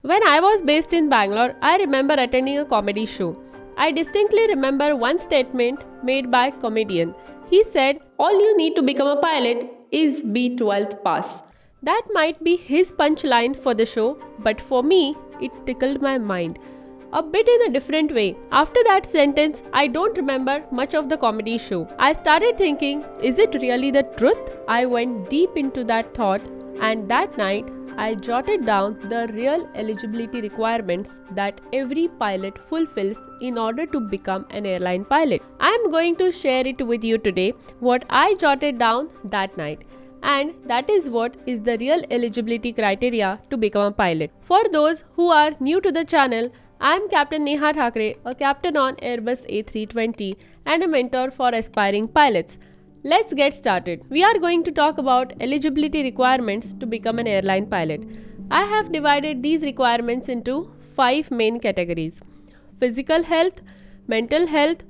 When I was based in Bangalore, I remember attending a comedy show. I distinctly remember one statement made by a comedian. He said, "All you need to become a pilot is be 12th pass." That might be his punchline for the show, but for me, it tickled my mind. A bit in a different way. After that sentence, I don't remember much of the comedy show. I started thinking, is it really the truth? I went deep into that thought, and that night, I jotted down the real eligibility requirements that every pilot fulfills in order to become an airline pilot. I am going to share it with you today, what I jotted down that night. And that is what is the real eligibility criteria to become a pilot. For those who are new to the channel, I am Captain Neha Thakare, a captain on Airbus A320 and a mentor for aspiring pilots. Let's get started. We are going to talk about eligibility requirements to become an airline pilot. I have divided these requirements into 5 main categories: physical health, mental health,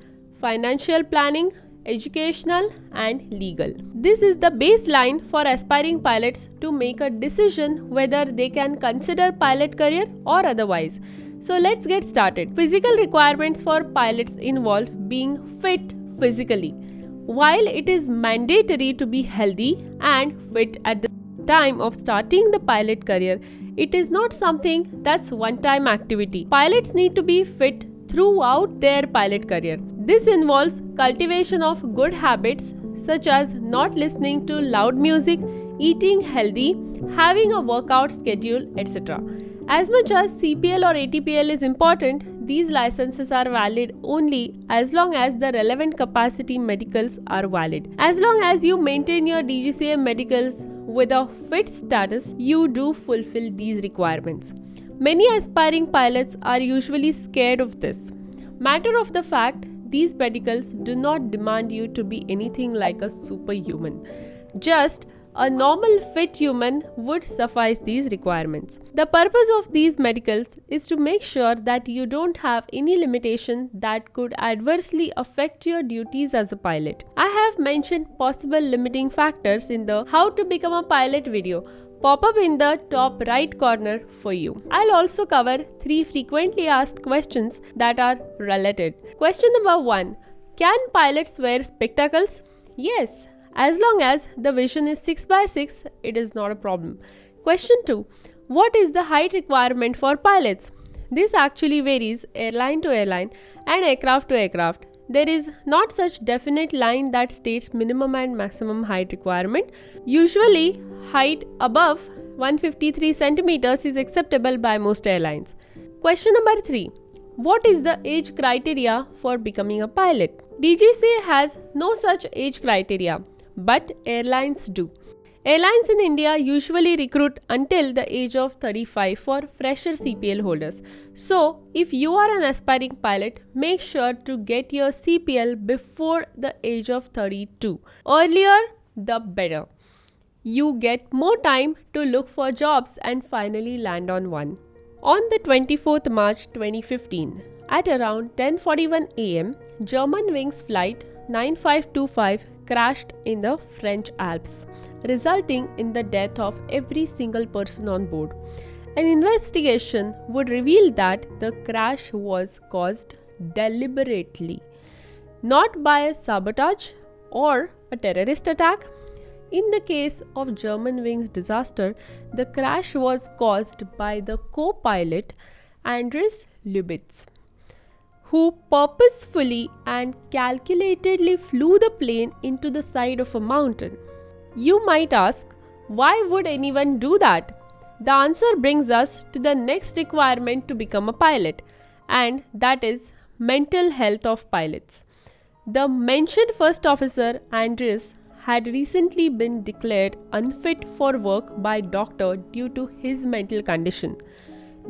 financial planning, educational, and legal. This is the baseline for aspiring pilots to make a decision whether they can consider pilot career or otherwise. So let's get started. Physical requirements for pilots involve being fit physically. While it is mandatory to be healthy and fit at the time of starting the pilot career, it is not something that's one-time activity. Pilots need to be fit throughout their pilot career. This involves cultivation of good habits such as not listening to loud music, eating healthy, having a workout schedule, etc. As much as CPL or ATPL is important, these licenses are valid only as long as the relevant capacity medicals are valid. As long as you maintain your DGCA medicals with a fit status, you do fulfill these requirements. Many aspiring pilots are usually scared of this. Matter of the fact, these medicals do not demand you to be anything like a superhuman. Just a normal fit human would suffice these requirements. The purpose of these medicals is to make sure that you don't have any limitation that could adversely affect your duties as a pilot. I have mentioned possible limiting factors in the How to Become a Pilot video. Pop up in the top right corner for you. I'll also cover 3 frequently asked questions that are related. Question number 1. Can pilots wear spectacles? Yes. As long as the vision is 6x6, it is not a problem. Question 2. What is the height requirement for pilots? This actually varies airline to airline and aircraft to aircraft. There is not such definite line that states minimum and maximum height requirement. Usually, height above 153 centimeters is acceptable by most airlines. Question number 3. What is the age criteria for becoming a pilot? DGCA has no such age criteria, but airlines do. Airlines in India usually recruit until the age of 35 for fresher CPL holders. So, if you are an aspiring pilot, make sure to get your CPL before the age of 32. Earlier, the better. You get more time to look for jobs and finally land on one. On the 24th March 2015, at around 10:41 am, Germanwings flight 9525 crashed in the French Alps, resulting in the death of every single person on board. An investigation would reveal that the crash was caused deliberately, not by a sabotage or a terrorist attack. In the case of Germanwings disaster, the crash was caused by the co-pilot Andres Lubitz, who purposefully and calculatedly flew the plane into the side of a mountain. You might ask, why would anyone do that? The answer brings us to the next requirement to become a pilot, and that is mental health of pilots. The mentioned first officer, Andres, had recently been declared unfit for work by doctor due to his mental condition.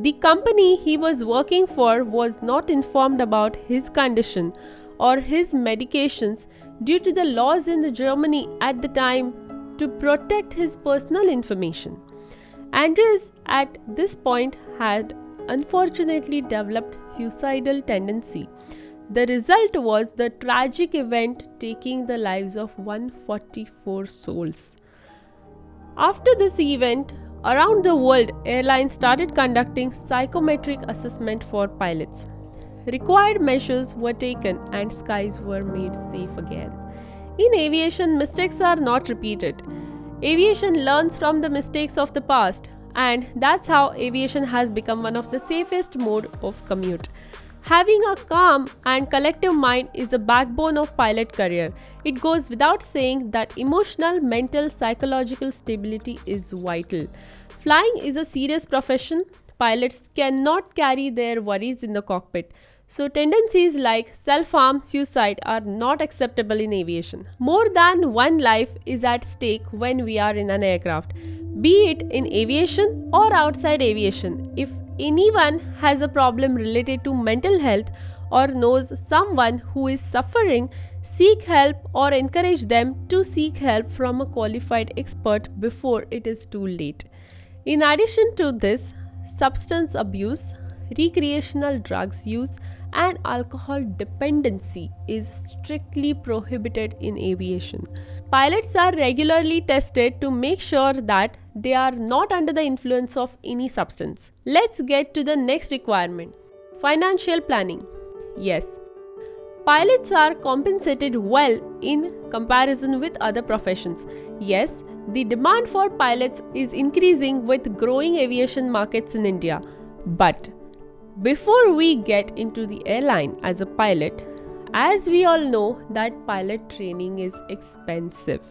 The company he was working for was not informed about his condition or his medications due to the laws in Germany at the time to protect his personal information. Andres at this point had unfortunately developed suicidal tendency. The result was the tragic event taking the lives of 144 souls. After this event, Around the world, airlines started conducting psychometric assessment for pilots. Required measures were taken and skies were made safe again. In aviation, mistakes are not repeated. Aviation learns from the mistakes of the past, and that's how aviation has become one of the safest mode of commute. Having a calm and collective mind is a backbone of pilot career. It goes without saying that emotional, mental, psychological stability is vital. Flying is a serious profession. Pilots cannot carry their worries in the cockpit. So tendencies like self-harm, suicide are not acceptable in aviation. More than one life is at stake when we are in an aircraft, be it in aviation or outside aviation. If anyone has a problem related to mental health or knows someone who is suffering, seek help or encourage them to seek help from a qualified expert before it is too late. In addition to this, substance abuse, recreational drugs use, and alcohol dependency is strictly prohibited in aviation. Pilots are regularly tested to make sure that they are not under the influence of any substance. Let's get to the next requirement: financial planning. Yes, pilots are compensated well in comparison with other professions. Yes, the demand for pilots is increasing with growing aviation markets in India. But before we get into the airline as a pilot, as we all know that pilot training is expensive.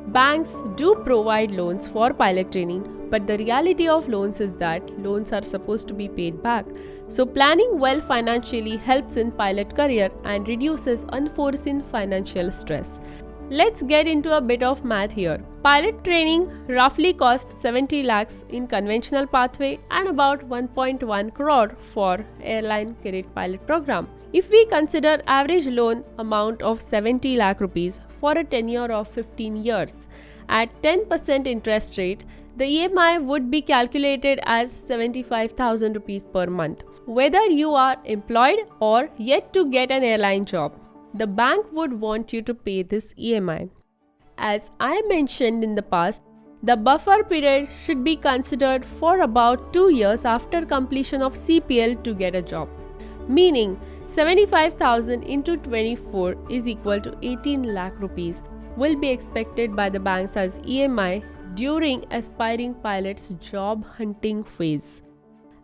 Banks do provide loans for pilot training, but the reality of loans is that loans are supposed to be paid back. So planning well financially helps in pilot career and reduces unforeseen financial stress. Let's get into a bit of math here. Pilot training roughly costs 70 lakhs in conventional pathway and about 1.1 crore for airline cadet pilot program. If we consider average loan amount of 70 lakh rupees for a tenure of 15 years at 10% interest rate, the EMI would be calculated as 75,000 rupees per month. Whether you are employed or yet to get an airline job, the bank would want you to pay this EMI. As I mentioned in the past, the buffer period should be considered for about 2 years after completion of CPL to get a job. Meaning 75,000 into 24 is equal to 18 lakh rupees will be expected by the banks as EMI during aspiring pilots' job hunting phase.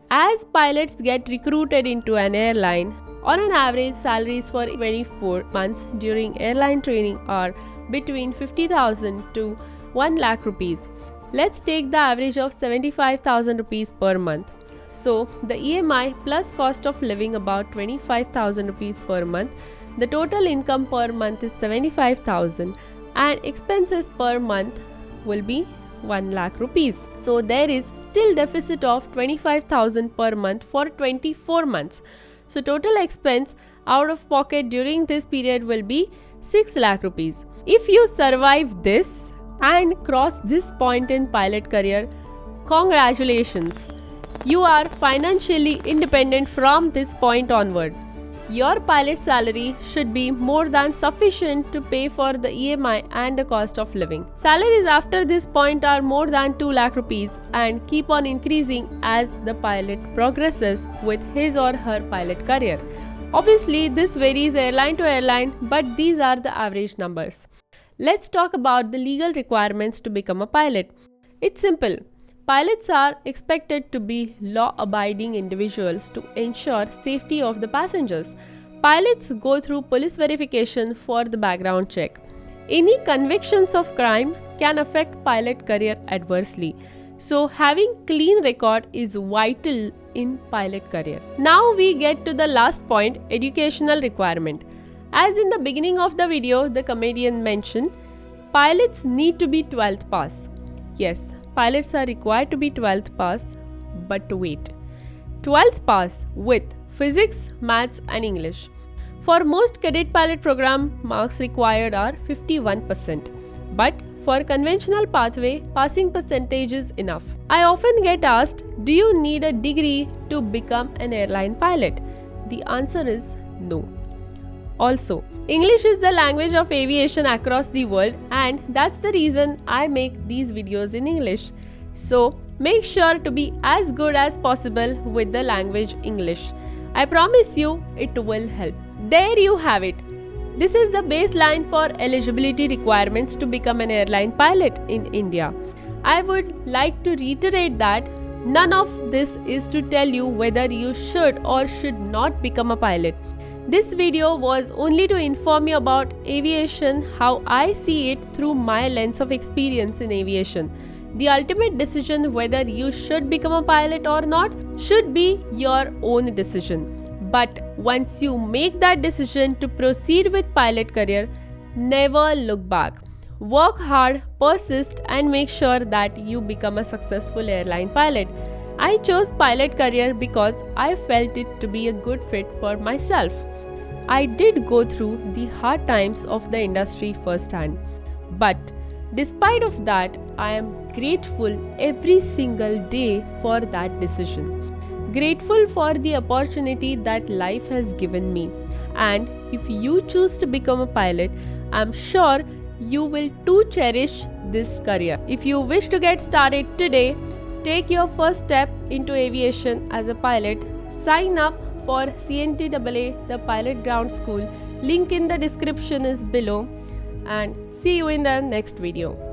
As pilots get recruited into an airline, on an average, salaries for 24 months during airline training are between 50,000 to 1 lakh rupees. Let's take the average of 75,000 rupees per month. So, the EMI plus cost of living about 25,000 rupees per month. The total income per month is 75,000 and expenses per month will be 1 lakh rupees. So, there is still deficit of 25,000 per month for 24 months. So total expense out of pocket during this period will be 6 lakh rupees. If you survive this and cross this point in pilot career, congratulations! You are financially independent from this point onward. Your pilot salary should be more than sufficient to pay for the EMI and the cost of living. Salaries after this point are more than 2 lakh rupees and keep on increasing as the pilot progresses with his or her pilot career. Obviously, this varies airline to airline, but these are the average numbers. Let's talk about the legal requirements to become a pilot. It's simple. Pilots are expected to be law-abiding individuals to ensure safety of the passengers. Pilots go through police verification for the background check. Any convictions of crime can affect pilot career adversely. So having clean record is vital in pilot career. Now we get to the last point, educational requirement. As in the beginning of the video, the comedian mentioned, pilots need to be 12th pass. Yes, pilots are required to be 12th pass, but wait. 12th pass with physics, maths and English. For most cadet pilot program, marks required are 51%. But for conventional pathway, passing percentage is enough. I often get asked, do you need a degree to become an airline pilot? The answer is no. Also, English is the language of aviation across the world, and that's the reason I make these videos in English. So, Make sure to be as good as possible with the language English. I promise you it will help. There you have it. This is the baseline for eligibility requirements to become an airline pilot in India. I would like to reiterate that none of this is to tell you whether you should or should not become a pilot. This video was only to inform you about aviation, how I see it through my lens of experience in aviation. The ultimate decision whether you should become a pilot or not should be your own decision. But once you make that decision to proceed with pilot career, never look back. Work hard, persist, and make sure that you become a successful airline pilot. I chose pilot career because I felt it to be a good fit for myself. I did go through the hard times of the industry firsthand, but despite of that, I am grateful every single day for that decision. Grateful for the opportunity that life has given me. And if you choose to become a pilot, I'm sure you will too cherish this career. If you wish to get started today, take your first step into aviation as a pilot. Sign up for CNTAA, the Pilot Ground School. Link in the description is below. And see you in the next video.